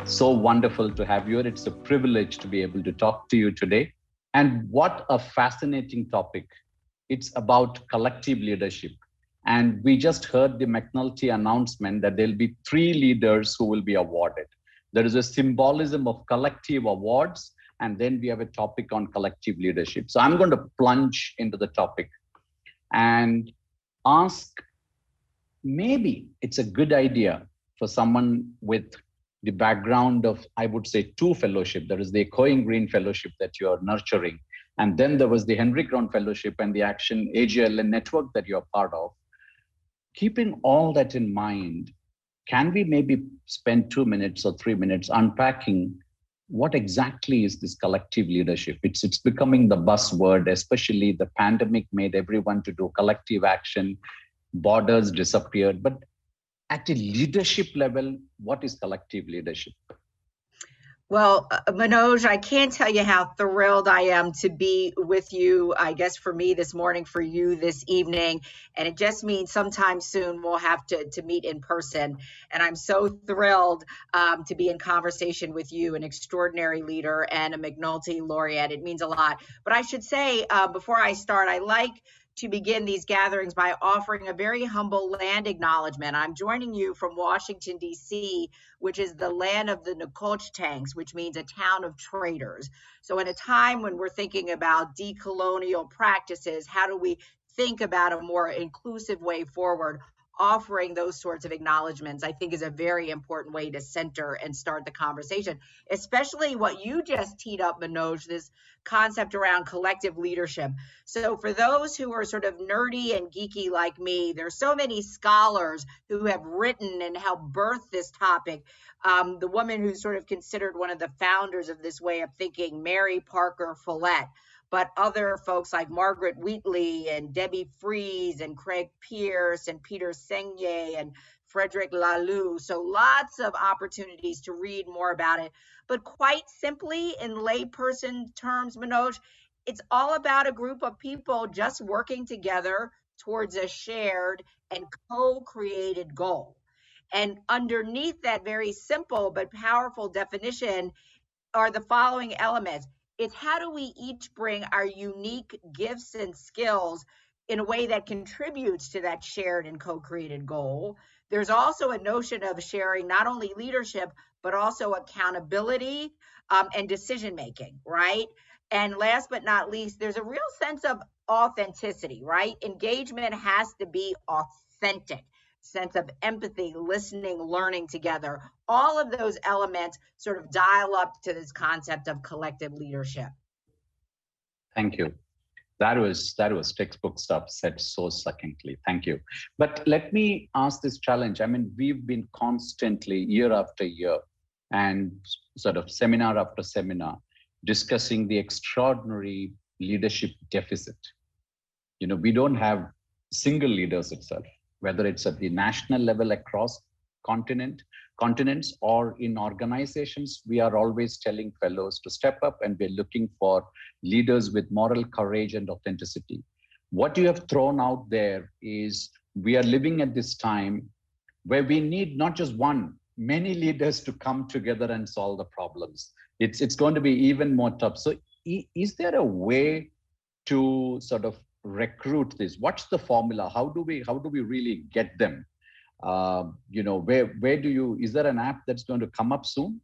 So wonderful to have you. It's a privilege to be able to talk to you today. And what a fascinating topic. It's about collective leadership. And we just heard the McNulty announcement that there'll be 3 leaders who will be awarded. There is a symbolism of collective awards, and then we have a topic on collective leadership. So I'm going to plunge into the topic and ask, maybe it's a good idea for someone with the background of, I would say, 2 fellowship. There is the Cohen Green Fellowship that you are nurturing. And then there was the Henry Crown Fellowship and the Action AGLN network that you're part of. Keeping all that in mind, can we maybe spend 2 minutes or 3 minutes unpacking what exactly is this collective leadership? It's becoming the buzzword, especially the pandemic made everyone to do collective action, borders disappeared. But at a leadership level, what is collective leadership? Well, Manoj, I can't tell you how thrilled I am to be with you, I guess for me this morning, for you this evening. And it just means sometime soon we'll have to meet in person. And I'm so thrilled to be in conversation with you, an extraordinary leader and a McNulty laureate. It means a lot. But I should say, before I start, I like to begin these gatherings by offering a very humble land acknowledgement. I'm joining you from Washington, D.C., which is the land of the Nacotchtanks, which means a town of traders. So in a time when we're thinking about decolonial practices, how do we think about a more inclusive way forward? Offering those sorts of acknowledgments, I think, is a very important way to center and start the conversation, especially what you just teed up, Manoj, this concept around collective leadership. So for those who are sort of nerdy and geeky like me, there's so many scholars who have written and helped birth this topic. The woman who's sort of considered one of the founders of this way of thinking, Mary Parker Follett, but other folks like Margaret Wheatley and Debbie Fries and Craig Pierce and Peter Sengye and Frederick Laloux. So lots of opportunities to read more about it. But quite simply, in layperson terms, Manoj, it's all about a group of people just working together towards a shared and co-created goal. And underneath that very simple but powerful definition are the following elements. It's how do we each bring our unique gifts and skills in a way that contributes to that shared and co-created goal. There's also a notion of sharing not only leadership, but also accountability and decision-making, right? And last but not least, there's a real sense of authenticity, right? Engagement has to be authentic. Sense of empathy, listening, learning together. All of those elements sort of dial up to this concept of collective leadership. Thank you. That was textbook stuff said so succinctly. Thank you. But let me ask this challenge. I mean, we've been constantly, year after year, and sort of seminar after seminar, discussing the extraordinary leadership deficit. You know, we don't have single leaders itself, whether it's at the national level across continents or in organizations. We are always telling fellows to step up, and we're looking for leaders with moral courage and authenticity. What you have thrown out there is we are living at this time where we need not just one, many leaders to come together and solve the problems. It's going to be even more tough. So is there a way to sort of recruit this? What's the formula? How do we really get them? You know, where do you, is there an app that's going to come up soon?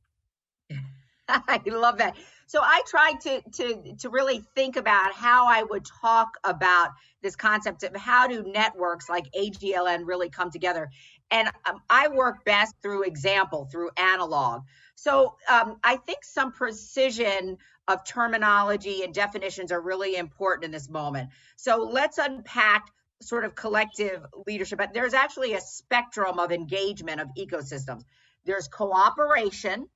I love that. So I tried to really think about how I would talk about this concept of how do networks like AGLN really come together. And I work best through example, through analog. So I think some precision of terminology and definitions are really important in this moment. So let's unpack sort of collective leadership. But there's actually a spectrum of engagement of ecosystems. There's cooperation,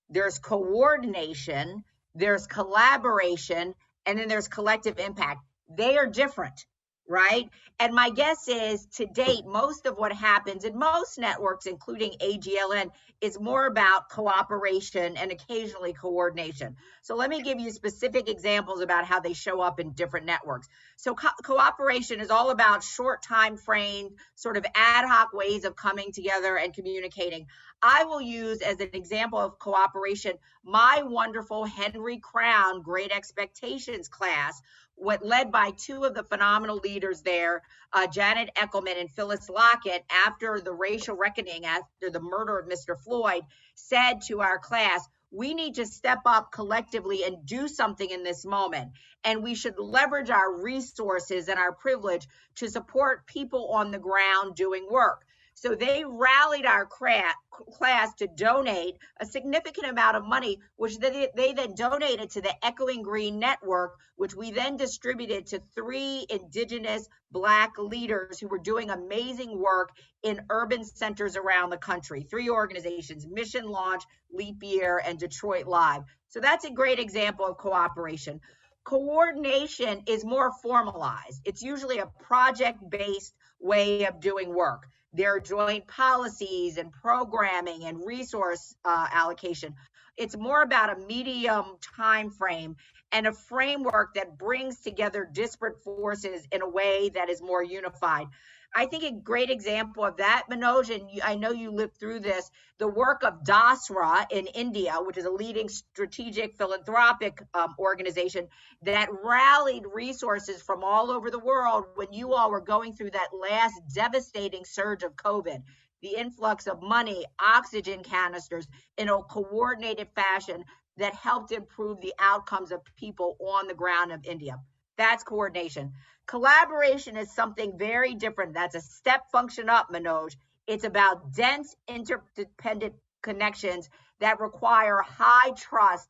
there's coordination, there's collaboration, and then there's collective impact. They are different, right? And my guess is to date, most of what happens in most networks, including AGLN, is more about cooperation and occasionally coordination. So let me give you specific examples about how they show up in different networks. So cooperation is all about short time frame, sort of ad hoc ways of coming together and communicating. I will use as an example of cooperation my wonderful Henry Crown Great Expectations class, what led by two of the phenomenal leaders there, Janet Eckelman and Phyllis Lockett, after the racial reckoning, after the murder of Mr. Floyd, said to our class, we need to step up collectively and do something in this moment. And we should leverage our resources and our privilege to support people on the ground doing work. So they rallied our class to donate a significant amount of money, which they then donated to the Echoing Green Network, which we then distributed to 3 Indigenous Black leaders who were doing amazing work in urban centers around the country. 3 organizations, Mission Launch, Leap Year, and Detroit Live. So that's a great example of cooperation. Coordination is more formalized. It's usually a project-based way of doing work. There are joint policies and programming and resource allocation. It's more about a medium time frame and a framework that brings together disparate forces in a way that is more unified. I think a great example of that, Manoj, and I know you lived through this, the work of DASRA in India, which is a leading strategic philanthropic organization that rallied resources from all over the world when you all were going through that last devastating surge of COVID. The influx of money, oxygen canisters in a coordinated fashion that helped improve the outcomes of people on the ground of India. That's coordination. Collaboration is something very different. That's a step function up, Manoj. It's about dense, interdependent connections that require high trust,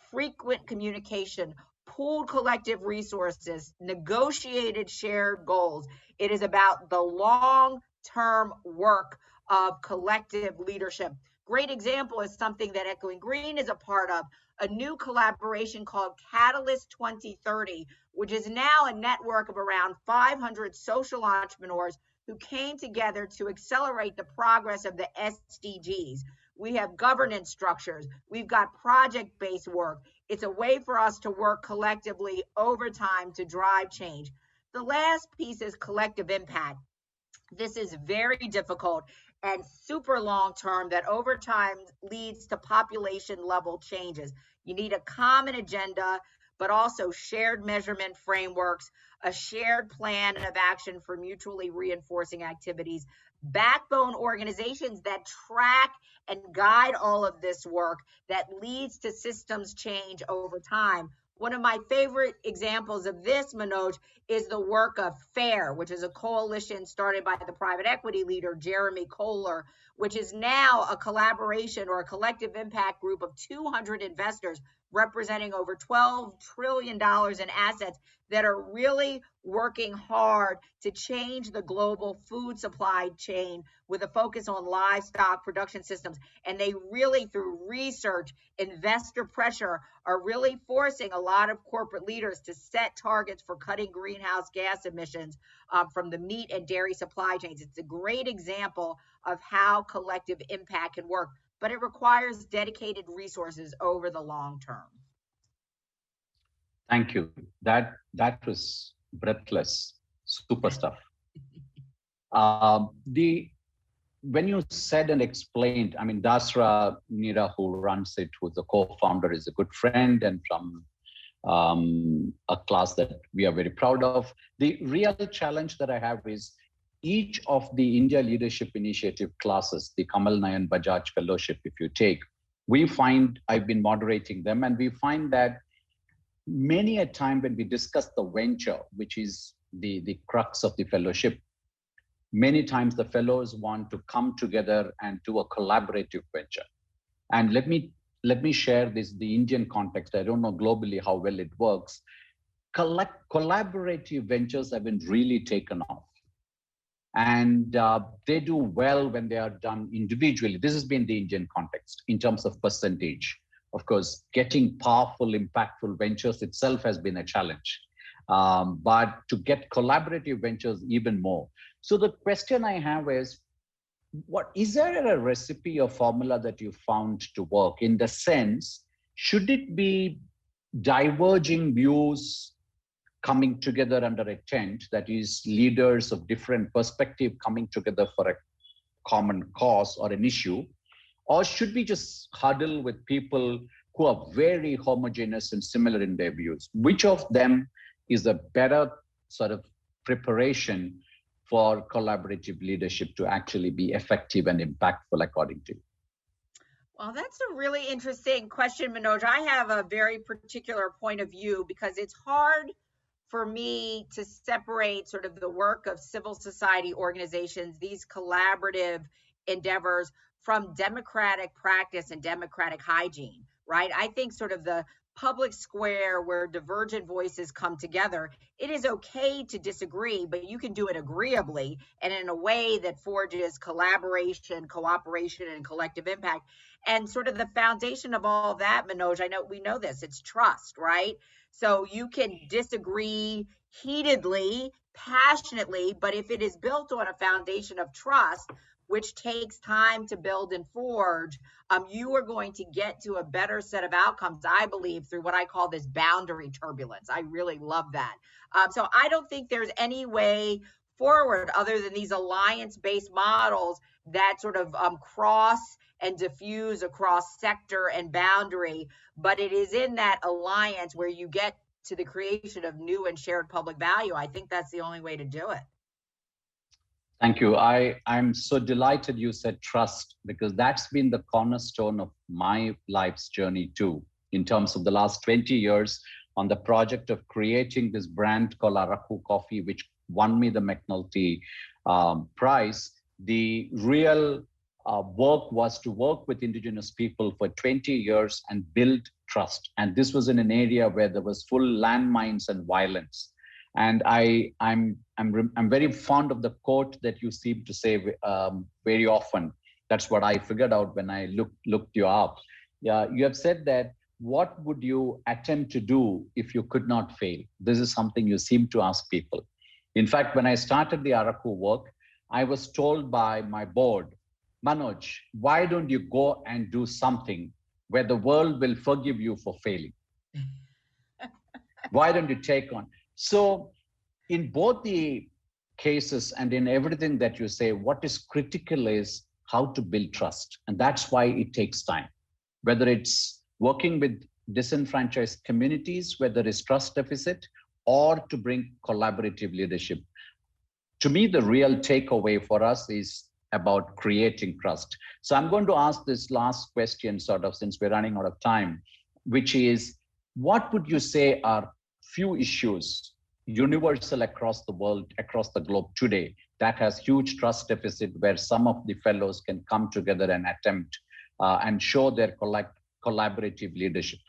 frequent communication, pooled collective resources, negotiated shared goals. It is about the long-term work of collective leadership. Great example is something that Echoing Green is a part of, a new collaboration called Catalyst 2030, which is now a network of around 500 social entrepreneurs who came together to accelerate the progress of the SDGs. We have governance structures. We've got project-based work. It's a way for us to work collectively over time to drive change. The last piece is collective impact. This is very difficult and super long term that over time leads to population level changes. You need a common agenda, but also shared measurement frameworks, a shared plan of action for mutually reinforcing activities, backbone organizations that track and guide all of this work that leads to systems change over time. One of my favorite examples of this, Manoj, is the work of FAIR, which is a coalition started by the private equity leader, Jeremy Kohler, which is now a collaboration or a collective impact group of 200 investors representing over $12 trillion in assets that are really working hard to change the global food supply chain with a focus on livestock production systems. And they really, through research, investor pressure, are really forcing a lot of corporate leaders to set targets for cutting greenhouse gas emissions from the meat and dairy supply chains. It's a great example of how collective impact can work, but it requires dedicated resources over the long term. Thank you. That was breathless, super stuff. When you said and explained, I mean, Dasra Nira, who runs it, who's the co-founder, is a good friend and from a class that we are very proud of. The real challenge that I have is each of the India Leadership Initiative classes, the Kamal Nayan Bajaj Fellowship, if you take, we find, I've been moderating them, and we find that many a time when we discuss the venture, which is the crux of the fellowship, many times the fellows want to come together and do a collaborative venture. And let me share this, the Indian context. I don't know globally how well it works. Collaborative ventures have been really taken off. And they do well when they are done individually. This has been the Indian context in terms of percentage. Of course, getting powerful, impactful ventures itself has been a challenge. but to get collaborative ventures even more. So the question I have is, what is there a recipe or formula that you found to work, in the sense, should it be diverging views coming together under a tent, that is leaders of different perspective coming together for a common cause or an issue, or should we just huddle with people who are very homogeneous and similar in their views? Which of them is a better sort of preparation for collaborative leadership to actually be effective and impactful, according to you? Well, that's a really interesting question, Manoj. I have a very particular point of view because it's hard for me to separate sort of the work of civil society organizations, these collaborative endeavors, from democratic practice and democratic hygiene, right? I think sort of the public square where divergent voices come together, it is okay to disagree, but you can do it agreeably and in a way that forges collaboration, cooperation, and collective impact. And sort of the foundation of all that, Manoj, I know we know this, it's trust, right? So you can disagree heatedly, passionately, but if it is built on a foundation of trust, which takes time to build and forge, you are going to get to a better set of outcomes, I believe, through what I call this boundary turbulence. I really love that. So I don't think there's any way forward other than these alliance-based models that sort of cross and diffuse across sector and boundary, but it is in that alliance where you get to the creation of new and shared public value. I think that's the only way to do it. Thank you. I'm so delighted you said trust, because that's been the cornerstone of my life's journey too, in terms of the last 20 years on the project of creating this brand called Araku Coffee, which won me the McNulty Prize. The real work was to work with indigenous people for 20 years and build trust. And this was in an area where there was full landmines and violence. And I'm very fond of the quote that you seem to say very often. That's what I figured out when I looked you up. Yeah, you have said that, what would you attempt to do if you could not fail? This is something you seem to ask people. In fact, when I started the Araku work, I was told by my board, Manoj, why don't you go and do something where the world will forgive you for failing? Why don't you take on? So in both the cases and in everything that you say, what is critical is how to build trust. And that's why it takes time. Whether it's working with disenfranchised communities where there is trust deficit, or to bring collaborative leadership. To me, the real takeaway for us is about creating trust. So I'm going to ask this last question, sort of, since we're running out of time, which is, what would you say are few issues universal across the world, across the globe today, that has huge trust deficit, where some of the fellows can come together and attempt and show their collaborative leadership?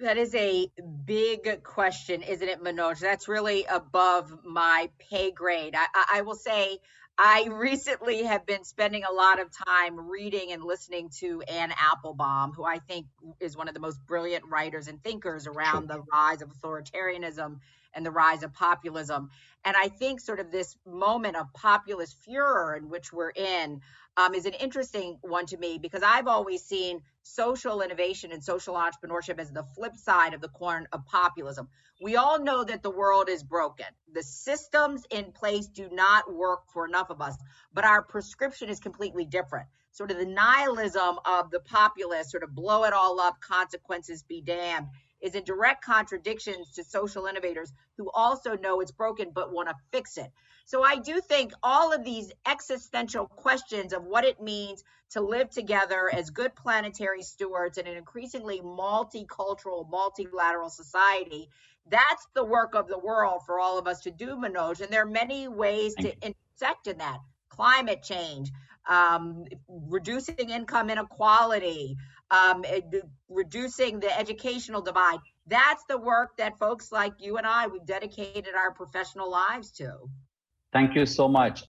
That is a big question, isn't it, Manoj? That's really above my pay grade. I will say I recently have been spending a lot of time reading and listening to Anne Applebaum, who I think is one of the most brilliant writers and thinkers around the rise of authoritarianism and the rise of populism. And I think sort of this moment of populist furor in which we're in is an interesting one to me, because I've always seen social innovation and social entrepreneurship as the flip side of the coin of populism. We all know that the world is broken. The systems in place do not work for enough of us, but our prescription is completely different. Sort of the nihilism of the populists, sort of blow it all up, consequences be damned, is in direct contradiction to social innovators who also know it's broken but want to fix it. So I do think all of these existential questions of what it means to live together as good planetary stewards in an increasingly multicultural, multilateral society, that's the work of the world for all of us to do, Manoj. And there are many ways to intersect in that. Climate change, reducing income inequality, reducing the educational divide. That's the work that folks like you and I, we've dedicated our professional lives to. Thank you so much.